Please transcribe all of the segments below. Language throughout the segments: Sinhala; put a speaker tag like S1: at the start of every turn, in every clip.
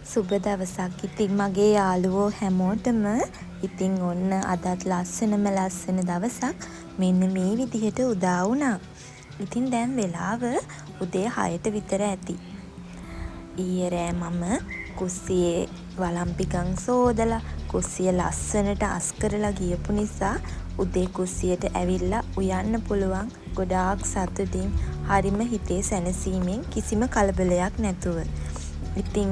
S1: සුබ දවසක්. ඉතින් මගේ යාළුවෝ හැමෝටම ඉතින් ඔන්න අදත් ලස්සනම ලස්සන දවසක් මෙන්න මේ විදිහට උදා වුණා. ඉතින් දැන් වෙලාව උදේ 6ට විතර ඇති. ඊයේ රෑ මම කුස්සියේ වලම්පිකන් සෝදලා කුස්සිය ලස්සනට අස් කරලා ගියපු නිසා උදේ කුස්සියට ඇවිල්ලා උයන්න පුළුවන් ගොඩාක් සතුටින් හරිම හිතේ සැනසීමෙන් කිසිම කලබලයක් නැතුව. ඉතින්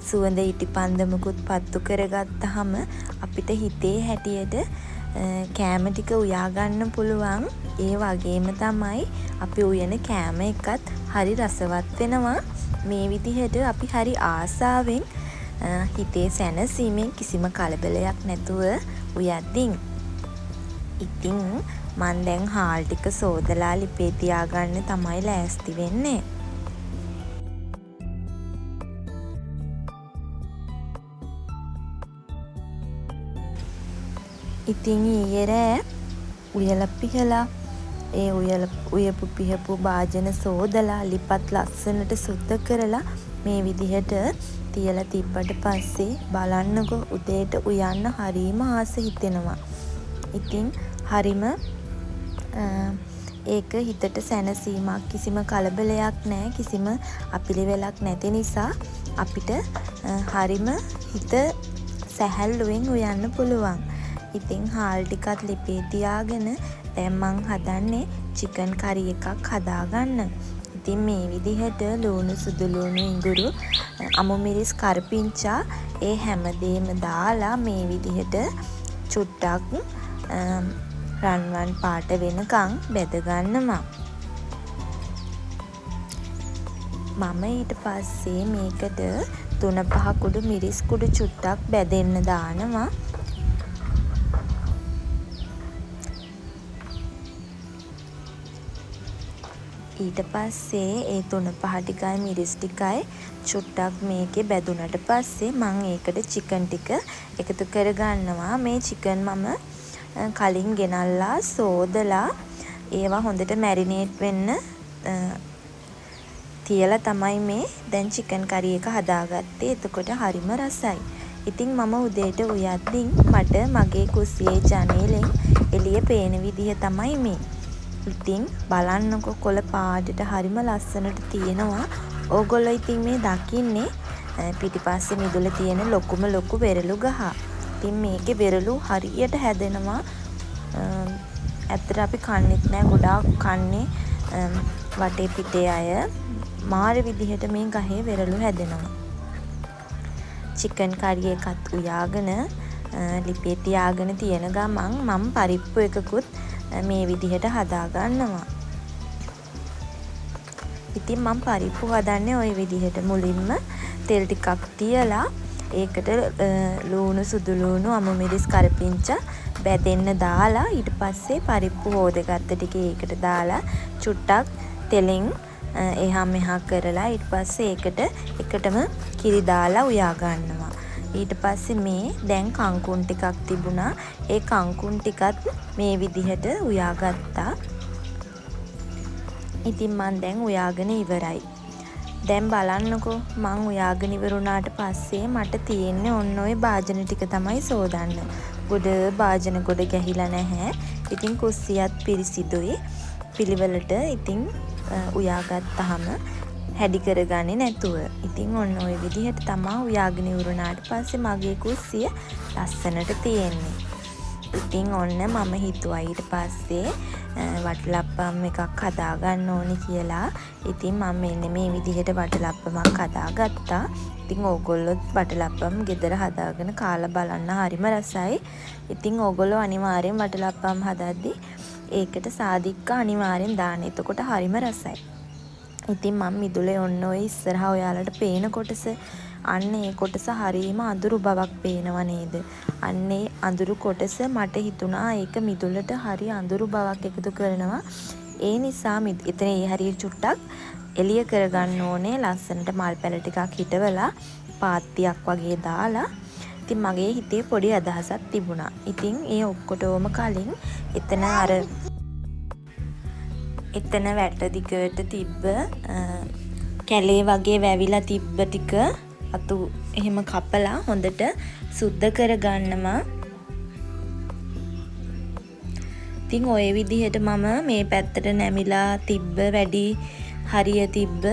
S1: සුවඳ ඉටිපන්දමකුත් පත්තු කරගත්තාම අපිට හිතේ හැටියට කෑම ටික උයා ගන්න පුළුවන්. ඒ වගේම තමයි අපි උයන කෑම එකත් හරි රසවත් වෙනවා. මේ විදිහට අපි හරි ආසාවෙන් හිතේ සැනසීමෙන් කිසිම කලබලයක් නැතුව උයද්දින්. ඉතින් මන් දැන් හාල් ටික සෝදලා ලිපේ තියාගන්න තමයි ලෑස්ති වෙන්නේ. ඉතින් ඊයේ රෑ උයලා පිහලා ඒ උයපු පිහපු භාජන සෝදලා ලිපත් ලස්සනට සුද්ධ කරලා මේ විදිහට තියලා තිබ්බට පස්සේ බලන්නකො උදේට උයන්න හරීම ආස හිතෙනවා. ඉතින් හරිම ඒක හිතට සැනසීමක්, කිසිම කලබලයක් නැහැ, කිසිම අපිලිවෙලක් නැති නිසා අපිට හරිම හිත සැහැල්ලුවෙන් උයන්න පුළුවන්. ඉතින් හාල් ටිකත් ලිපේ තියාගෙන දැන් මං හදන්නේ චිකන් කරි එකක් හදාගන්න. ඉතින් මේ විදිහට ලුණු, සුදු ලුණු, ඉඟුරු, අමු මිරිස්, කරපිංචා ඒ හැමදේම දාලා මේ විදිහට චුට්ටක් රන්වන් පාට වෙනකන් බෙද ගන්නවා. මම ඊට පස්සේ මේකට 3-5 කුඩු මිරිස් කුඩු චුට්ටක් බෙදෙන්න දානවා. ඊට පස්සේ ඒ 3-5 ටිකයි මිරිස් ටිකයි චුට්ටක් මේකේ බැදුනට පස්සේ මම ඒකට චිකන් ටික එකතු කරගන්නවා. මේ චිකන් මම කලින් ගෙනල්ලා සෝදලා ඒවා හොඳට මැරිනේට් වෙන්න තියලා තමයි මේ දැන් චිකන් කරි එක හදාගත්තේ. එතකොට හරිම රසයි. ඉතින් මම උදේට උයද්දින් මට මගේ කුස්සියේ ජනේලෙන් එළිය පේන විදිහ තමයි මේ. ඉතින් බලන්නකො කොළ පාටට හරිම ලස්සනට තියෙනවා. ඕගොල්ලෝ ඉතින් මේ දකින්නේ පිටිපස්සේ මිදුල තියෙන ලොකුම ලොකු වෙරළු ගහ. ඉතින් මේකේ වෙරළු හරියට හැදෙනවා. ඇත්තට අපි කන්නේත් නෑ, ගොඩාක් කන්නේ වටේ පිටේ අය. මාර විදිහට මේ ගහේ වෙරළු හැදෙනවා. චිකන් කරි එකත් උයාගෙන ලිපේ තියාගෙන තියෙන ගමන් මම පරිප්පු එකකුත් මේ විදිහට හදා ගන්නවා. ඉතින් මම පරිප්පු හදන්නේ ওই විදිහට. මුලින්ම තෙල් ටිකක් තියලා ඒකට ලුණු, සුදු ලුණු, අමු මිරිස්, කරපිංචා බෙදෙන්න දාලා ඊට පස්සේ පරිප්පු හොදගත්ත ටික ඒකට දාලා චුට්ටක් තෙලෙන් එහා මෙහා කරලා ඊට පස්සේ ඒකට එකටම කිරි දාලා උයා ගන්නවා. ඊට පස්සේ මේ දැන් කංකුන් ටිකක් තිබුණා. ඒ කංකුන් ටිකත් මේ විදිහට උයාගත්තා. ඉතින් මං දැන් උයාගෙන ඉවරයි. දැන් බලන්නකෝ මං උයාගෙන ඉවරුණාට පස්සේ මට තියෙන්නේ ඔන්න ඔය භාජන ටික තමයි සෝදන්න. ගොඩ භාජන ගොඩ ගැහිලා නැහැ. ඉතින් කුස්සියත් පිරිසිදුයි. පිළිවෙලට ඉතින් උයාගත්තාම හැඩි කරගන්නේ නැතුව. ඉතින් ඔන්න ඔය විදිහට තමයි උයාගෙන ඉවරුණාට පස්සේ මගේ කුස්සිය ලස්සනට තියෙන්නේ. ඉතින් ඔන්න මම හිතුවා ඊට පස්සේ වටලප්පම් එකක් හදාගන්න ඕනි කියලා. ඉතින් මම මෙන්න මේ විදිහට වටලප්පමක් හදාගත්තා. ඉතින් ඕගොල්ලොත් වටලප්පම් ගෙදර හදාගෙන කාලා බලන්න හරිම රසයි. ඉතින් ඕගොල්ලෝ අනිවාර්යෙන් වටලප්පම් හදද්දි ඒකට සාදික්ක අනිවාර්යෙන් දාන්න. එතකොට හරිම රසයි. ඉතින් මම මිදුලේ ඔන්න ඔය ඉස්සරහා ඔයාලට පේන කොටස, අන්න ඒ කොටස හරීම අඳුරු බවක් පේනවා නේද? අන්න ඒ අඳුරු කොටස මට හිතුණා ඒක මිදුලට හරි අඳුරු බවක් එකතු කරනවා. ඒ නිසා එතන ඒ හරිය චුට්ටක් එළිය කරගන්න ඕනේ. ලස්සනට මල් පැල ටිකක් හිටවලා පාත්තියක් වගේ දාලා. ඉතින් මගේ හිතේ පොඩි අදහසක් තිබුණා. ඉතින් ඒ ඔක්කොටම කලින් එතන වැට දිගට තිබ්බ කැලේ වගේ වැවිලා තිබ්බ ටික අතු එහෙම කපලා හොඳට සුද්ධ කරගන්නවා. ඉතින් ඔය විදිහට මම මේ පැත්තට නැමිලා තිබ්බ වැඩි හරිය තිබ්බ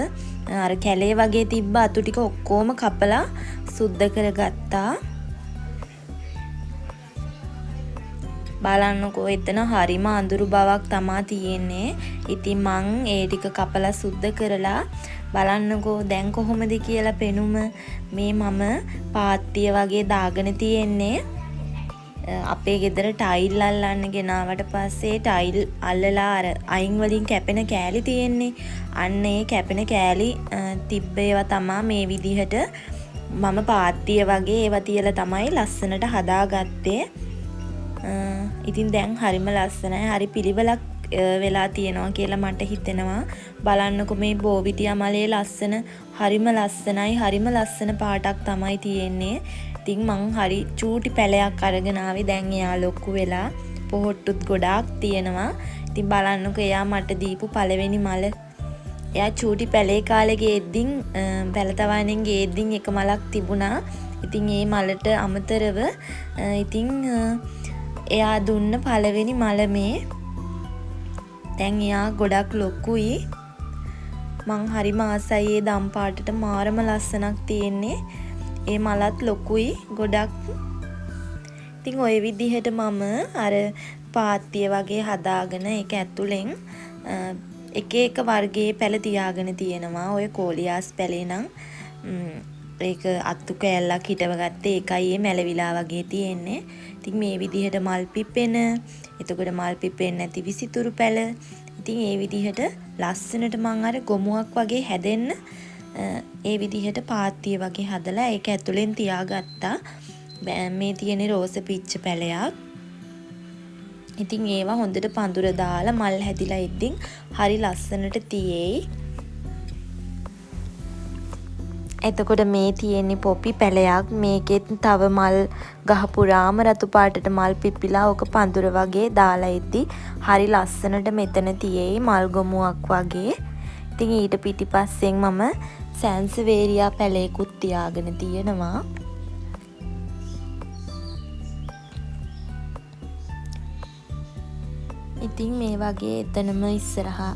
S1: අර කැලේ වගේ තිබ්බ අතු ටික ඔක්කොම කපලා සුද්ධ කරගත්තා. බලන්නකෝ එතන හරිම අඳුරු බවක් තමා තියෙන්නේ. ඉතින් මං ඒ ටික කපලා සුද්ධ කරලා බලන්නකෝ දැන් කොහොමද කියලා පෙනුම. මේ මම පාත්තිය වගේ දාගෙන තියෙන්නේ. අපේ ගෙදර ටයිල් අල්ලන්න ගෙනාවට පස්සේ ටයිල් අල්ලලා අර අයින් වලින් කැපෙන කෑලි තියෙන්නේ. අන්න ඒ කැපෙන කෑලි තිබ්බ ඒවා තමා මේ විදිහට මම පාත්තිය වගේ ඒවා තියලා තමයි ලස්සනට හදාගත්තේ. ඉතින් දැන් හරිම ලස්සනයි. හරි පිළිවෙලක් වෙලා තියෙනවා කියලා මට හිතෙනවා. බලන්නකො මේ බෝවිතියා මලේ ලස්සන හරිම ලස්සනයි. හරිම ලස්සන පාටක් තමයි තියෙන්නේ. ඉතින් මං හරි චූටි පැලයක් අරගෙන ආවේ. දැන් එයා ලොකු වෙලා පොහොට්ටුත් ගොඩාක් තියෙනවා. ඉතින් බලන්නකො එයා මට දීපු පළවෙනි මල. එයා චූටි පැලේ කාලේ ගෙද්දින් පැලතවණෙන් ගෙද්දින් එක මලක් තිබුණා. ඉතින් ඒ මලට අමතරව ඉතින් එයා දුන්න පළවෙනි මල මේ. දැන් එයා ගොඩක් ලොකුයි. මං හරිම ආසයි ඒ දම් පාටට. මාරම ලස්සනක් තියෙන්නේ. ඒ මලත් ලොකුයි ගොඩක්. ඉතින් ওই විදිහට මම අර පාත්තිය වගේ හදාගෙන ඒක ඇතුලෙන් එක එක වර්ගයේ පැල තියාගෙන තියෙනවා. ඔය කෝලියාස් පැලේ නම් ඒක අත්තු කෑල්ලක් හිටව ගත්තේ. ඒකයි මේ මැලවිලා වගේ තියෙන්නේ. ඉතින් මේ විදිහට මල් පිපෙන, එතකොට මල් පිපෙන්නේ නැති විසිතුරු පැල. ඉතින් ඒ විදිහට ලස්සනට මං අර ගොමුවක් වගේ හැදෙන්න ඒ විදිහට පාත්තිය වගේ හදලා ඒක ඇතුලෙන් තියාගත්තා. මේ තියෙන රෝස පිච්ච පැලයක්. ඉතින් ඒවා හොඳට පඳුර දාලා මල් හැදිලා ඉද්දින් හරි ලස්සනට තියෙයි. එතකොට මේ තියෙන්නේ පොපි පැලයක්. මේකෙත් තව මල් ගහ පුරාම රතු පාටට මල් පිපිලා ඕක පඳුර වගේ දාලා ඉද්දි හරි ලස්සනට මෙතන තියෙයි මල් ගොමුවක් වගේ. ඉතින් ඊට පිටිපස්සෙන් මම සැන්සවේරියා පැලයකුත් තියාගෙන තියෙනවා. ඉතින් මේ වගේ එතනම ඉස්සරහා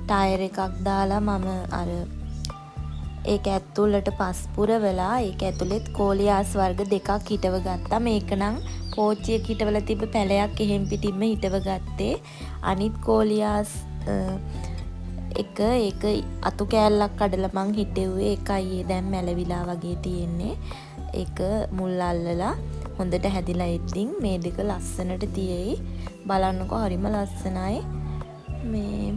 S1: ටයර් එකක් දාලා මම අර ඒක ඇතුළට පස් පුරවලා ඒක ඇතුළෙත් කෝලියාස් වර්ග දෙකක් හිටව ගත්තා. මේක නම් පෝච්චියක හිටවල තිබ්බ පැලයක් එහෙම් පිටින්ම හිටව ගත්තේ. අනිත් කෝලියාස් එක ඒක අතු කෑල්ලක් කඩලා මං හිටෙව්වේ. ඒකයි දැන් මැලවිලා වගේ තියෙන්නේ. ඒක මුල් අල්ලලා හොඳට හැදිලා ඉද්දින් මේ දෙක ලස්සනට තියෙයි. බලන්නකො හරිම ලස්සනයි. මේ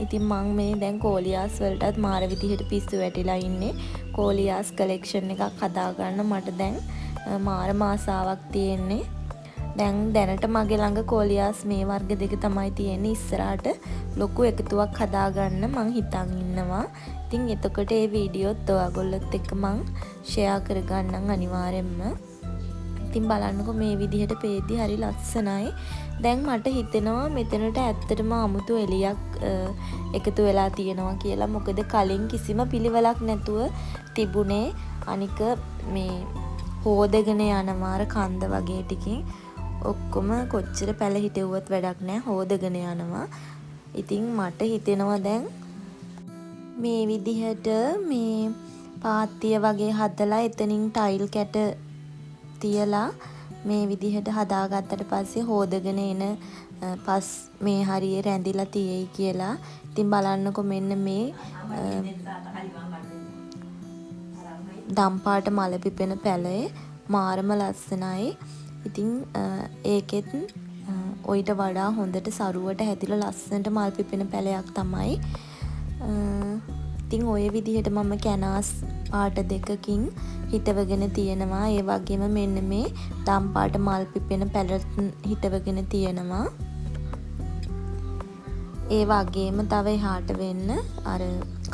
S1: ඉතින් මං මේ දැන් කෝලියාස් වලටත් මාර විදිහට පිස්සු වැටිලා ඉන්නේ. කෝලියාස් කලෙක්ෂන් එකක් හදාගන්න මට දැන් මාර ආසාවක් තියෙන්නේ. දැන් දැනට මගේ ළඟ කෝලියාස් මේ වර්ග දෙක තමයි තියෙන්නේ. ඉස්සරහට ලොකු එකතුවක් හදාගන්න මං හිතන් ඉන්නවා. ඉතින් එතකොට මේ වීඩියෝත් ඔයගොල්ලොත් එක්ක මං ෂෙයා කරගන්නම් අනිවාර්යෙන්ම. ඉතින් බලන්නකො මේ විදිහට පේද්දි හරි ලස්සනයි. දැන් මට හිතෙනවා මෙතනට ඇත්තටම අමුතු එළියක් එකතු වෙලා තියෙනවා කියලා. මොකද කලින් කිසිම පිළිවෙලක් නැතුව තිබුණේ. අනික මේ හොදගෙන යනවා අර කන්ද වගේ ටිකකින්. ඔක්කොම කොච්චර පැල හිටෙව්වත් වැඩක් නැහැ. හොදගෙන යනවා. ඉතින් මට හිතෙනවා දැන් මේ විදිහට මේ පාත්තිය වගේ හදලා එතනින් ටයිල් කැට තියලා මේ විදිහට හදාගත්තට පස්සේ හොදගෙන එන පස් මේ හරිය රැඳිලා තියෙයි කියලා. ඉතින් බලන්නකො මෙන්න මේ දම්පාට මල පිපෙන පැලේ මාරම ලස්සනයි. ඉතින් ඒකෙත් ඔයිට වඩා හොඳට සරුවට හැදිලා ලස්සනට මල් පිපෙන පැලයක් තමයි. ඉතින් ඔය විදිහට මම කැනාස් පාට දෙකකින් හිටවගෙන තියෙනවා. ඒ වගේම මෙන්න මේ දම් පාට මල් පිපෙන පැලත් හිටවගෙන තියෙනවා. ඒ වගේම තව එහාට වෙන්න අර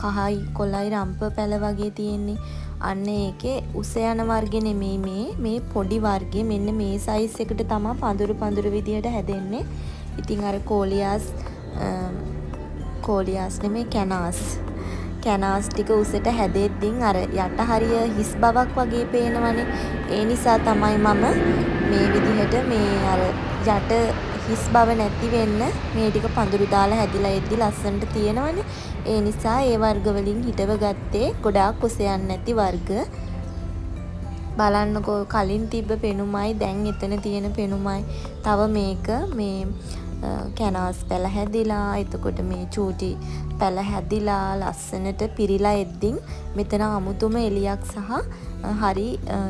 S1: කහයි කොළයි රම්ප පැල වගේ තියෙන්නේ. අන්න ඒකේ උස යන වර්ගෙ නෙමෙයි මේ පොඩි වර්ගෙ. මෙන්න මේ සයිස් එකට තමයි පඳුරු විදියට හැදෙන්නේ. ඉතින් අර කෝලියාස් නෙමෙයි කැනාස් ටික උසට හැදෙද්දින් අර යට හරිය හිස් බවක් වගේ පේනවනේ. ඒ නිසා තමයි මම මේ විදිහට මේ අර යට හිස් බව නැති වෙන්න මේ ටික පඳුරු දාලා හැදිලා එද්දි ලස්සනට තියෙනවනේ. ඒ නිසා ඒ වර්ග වලින් හිටව ගත්තේ ගොඩාක් කුස යන්නේ නැති වර්ග. බලන්නකෝ කලින් තිබ්බ පෙනුමයි දැන් එතන තියෙන පෙනුමයි. තව මේක මේ කැනාස් පැල හැදිලා එතකොට මේ චූටි පැල හැදිලා ලස්සනට පිරීලා එද්දින් මෙතන අමුතුම එලියක් සහ හරි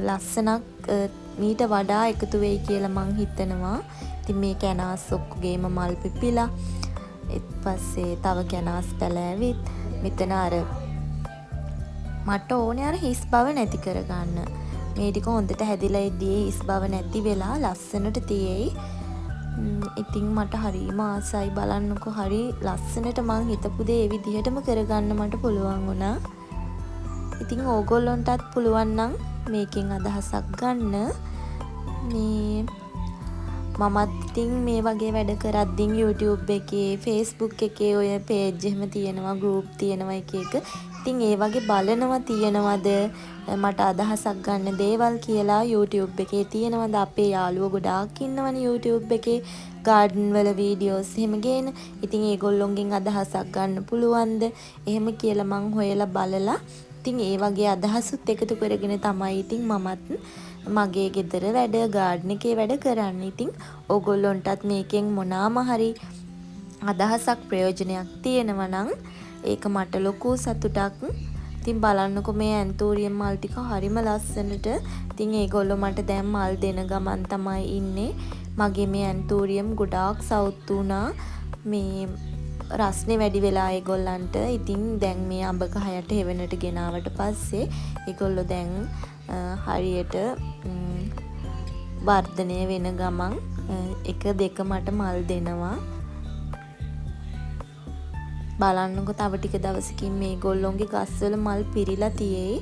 S1: ලස්සනක් මීට වඩා එකතු වෙයි කියලා මං හිතනවා. ඉතින් මේ කැනාස් ඔක්කොගේම මල් පිපිලා ඊට පස්සේ තව කැනාස් පැල ඇවිත් මෙතන අර මට ඕනේ අර හිස් බව නැති කරගන්න. මේ ටික හොඳට හැදිලා ඉදී හිස් බව නැති වෙලා ලස්සනට තියෙයි. ඉතින් මට හරිම ආසයි බලන්නකො හරි ලස්සනට මං හිතපු දේ ඒ විදිහටම කරගන්න මට පුළුවන් වුණා. ඉතින් ඕගොල්ලන්ටත් පුළුවන් නම් මේකෙන් අදහසක් ගන්න. මේ මමත් ඉතින් මේ වගේ වැඩ කරද්දී YouTube එකේ Facebook එකේ ඔය page එහෙම තියෙනවා group තියෙනවා එක එක. ඉතින් ඒ වගේ බලනවා තියෙනවද මට අදහසක් ගන්න දේවල් කියලා YouTube එකේ තියෙනවද අපේ යාළුවෝ ගොඩාක් ඉන්නවනේ YouTube එකේ garden වල videos එහෙම ගේන. ඉතින් ඒගොල්ලොන්ගෙන් අදහසක් ගන්න පුළුවන්ද එහෙම කියලා මං හොයලා බලලා ඉතින් ඒ වගේ අදහසුත් එකතු කරගෙන තමයි ඉතින් මමත් මගේ ගෙදර වැඩ garden එකේ වැඩ කරන්න. ඉතින් ඕගොල්ලොන්ටත් මේකෙන් මොනාම හරි අදහසක් ප්‍රයෝජනයක් තියෙනවා නම් ඒක මට ලොකු සතුටක්. ඉතින් බලන්නකො මේ ඇන්තෝරියම් මල් ටික හරිම ලස්සනට. ඉතින් ඒගොල්ලෝ මට දැන් මල් දෙන ගමන් තමයි ඉන්නේ. මගේ මේ ඇන්තෝරියම් ගොඩාක් සවුත් වුණා. මේ රස්නේ වැඩි වෙලා ඒගොල්ලන්ට. ඉතින් දැන් මේ අඹ ගහයට හෙවණට ගෙනාවට පස්සේ ඒගොල්ලෝ දැන් හරියට වර්ධනය වෙන ගමන් එක දෙක මට මල් දෙනවා. බලන්නකො තව ටික දවසකින් මේ ගොල්ලොන්ගේ ගස්වල මල් පිරීලා තියෙයි.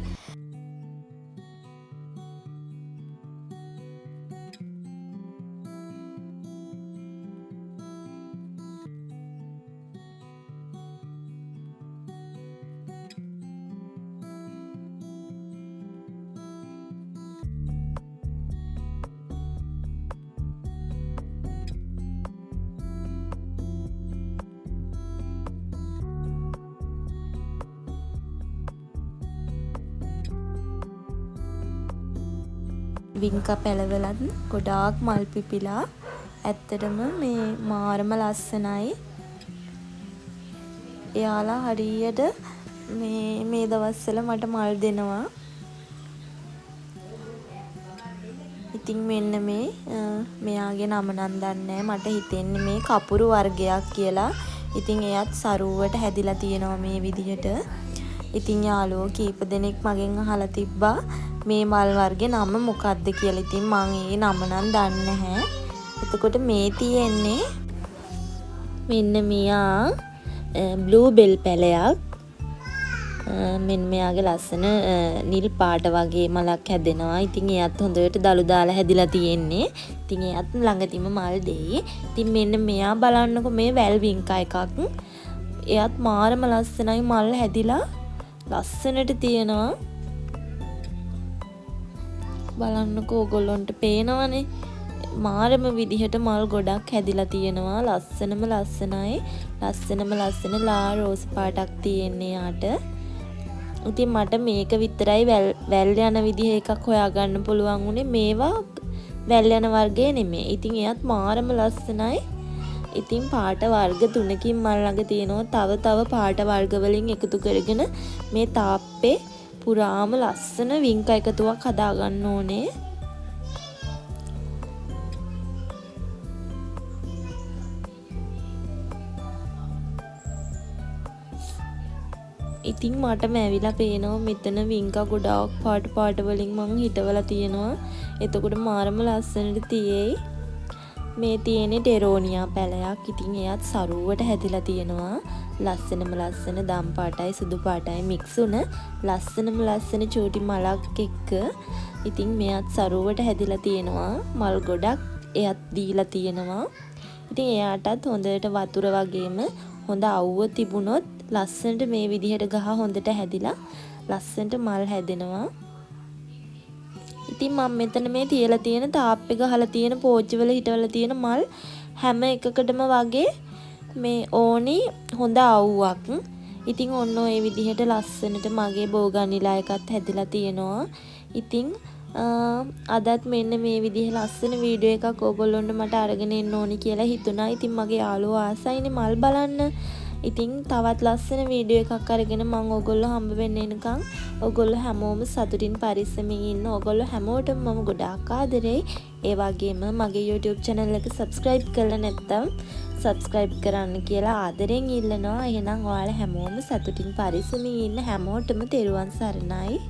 S1: වින්කා පැලවලත් ගොඩාක් මල් පිපිලා ඇත්තටම මේ මාරම ලස්සනයි. එයාලා හරියට මේ දවස්වල මට මල් දෙනවා. ඉතින් මෙන්න මෙයාගේ නම නම් දන්නේ මට හිතෙන්නේ මේ කපුරු වර්ගයක් කියලා. ඉතින් එයත් සරුවට හැදිලා තියෙනවා මේ විදිහට. ඉතින් යාළුවෝ කීප දෙනෙක් මගෙන් අහලා තිබ්බා මේ මල් වර්ගේ නම මොකක්ද කියලා. ඉතින් මං ඒ නම නම් දන්නේ නැහැ. එතකොට මේ තියෙන්නේ මෙන්න මෙයා බ්ලූ බෙල් පැලයක්. මෙන්න මෙයාගේ ලස්සන නිල් පාට වගේ මලක් හැදෙනවා. ඉතින් එයත් හොඳට දළු දාලා හැදිලා තියෙන්නේ. ඉතින් එයත් ළඟදීම මල් දෙයි. ඉතින් මෙන්න මෙයා බලන්නකො මේ වැල් වින්කා එකක්. එයත් මාරම ලස්සනයි මල් හැදිලා ලස්සනට තියෙනවා. බලන්නකෝ ඕගොල්ලොන්ට පේනවනේ මාරම විදිහට මල් ගොඩක් හැදිලා තියෙනවා. ලස්සනම ලස්සනයි. ලස්සනම ලස්සන ලා රෝස් පාටක් තියෙන්නේ යාට. ඉතින් මට මේක විතරයි වැල් යන විදිහ එකක් හොයාගන්න පුළුවන් උනේ. මේවා වැල් යන වර්ගය නෙමෙයි. ඉතින් එයත් මාරම ලස්සනයි. ඉතින් පාට වර්ග 3කින් මල් ළඟ තියෙනවා. තව පාට වර්ග වලින් එකතු කරගෙන මේ තාප්පේ පුරාම ලස්සන වින්කා එකතුවක් හදාගන්න ඕනේ. ඉතින් මටම ඇවිලා පේනවා මෙතන වින්කා ගොඩාක් පාට වලින් මං හිටවලා තියෙනවා. එතකොට මාරම ලස්සනට තියෙයි. මේ තියෙන්නේ ටෙරෝනියා පැලයක්. ඉතින් එයත් සරුවට හැදිලා තියෙනවා. ලස්සනම ලස්සන දම් පාටයි සුදු පාටයි මික්ස් වුණ ලස්සනම ලස්සන චූටි මලක් එක්ක. ඉතින් මෙයත් සරුවට හැදිලා තියෙනවා. මල් ගොඩක් එයත් දීලා තියෙනවා. ඉතින් එයාටත් හොඳට වතුර වගේම හොඳ අවුව තිබුණොත් ලස්සනට මේ විදිහට ගහ හොඳට හැදිලා ලස්සනට මල් හැදෙනවා. ඉතින් මම මෙතන මේ තියලා තියෙන තාප්පේ ගහලා තියෙන පෝච්චි වල හිටවලා තියෙන මල් හැම එකකටම වගේ මේ ඕනි හොඳ අවුවක්. ඉතින් ඔන්න ඔය විදිහට ලස්සනට මගේ බෝගන්විලා එකත් හැදිලා තියෙනවා. ඉතින් අදත් මෙන්න මේ විදිහ ලස්සන වීඩියෝ එකක් ඕගොල්ලොන්ට මට අරගෙන එන්න ඕනි කියලා හිතුණා. ඉතින් මගේ යාළුවෝ ආසයිනේ මල් බලන්න. ඉතින් තවත් ලස්සන වීඩියෝ එකක් අරගෙන මම ඕගොල්ලෝ හම්බ වෙන්න එනකන් ඕගොල්ලෝ හැමෝම සතුටින් පරිස්සමින් ඉන්න. ඕගොල්ලෝ හැමෝටම මම ගොඩාක් ආදරෙයි. ඒ වගේම මගේ YouTube channel එක subscribe කරලා නැත්නම් subscribe කරන්න කියලා ආදරෙන් ඉල්ලනවා. එහෙනම් ඔයාලා හැමෝම සතුටින් පරිස්සමින් ඉන්න. හැමෝටම තෙරුවන් සරණයි.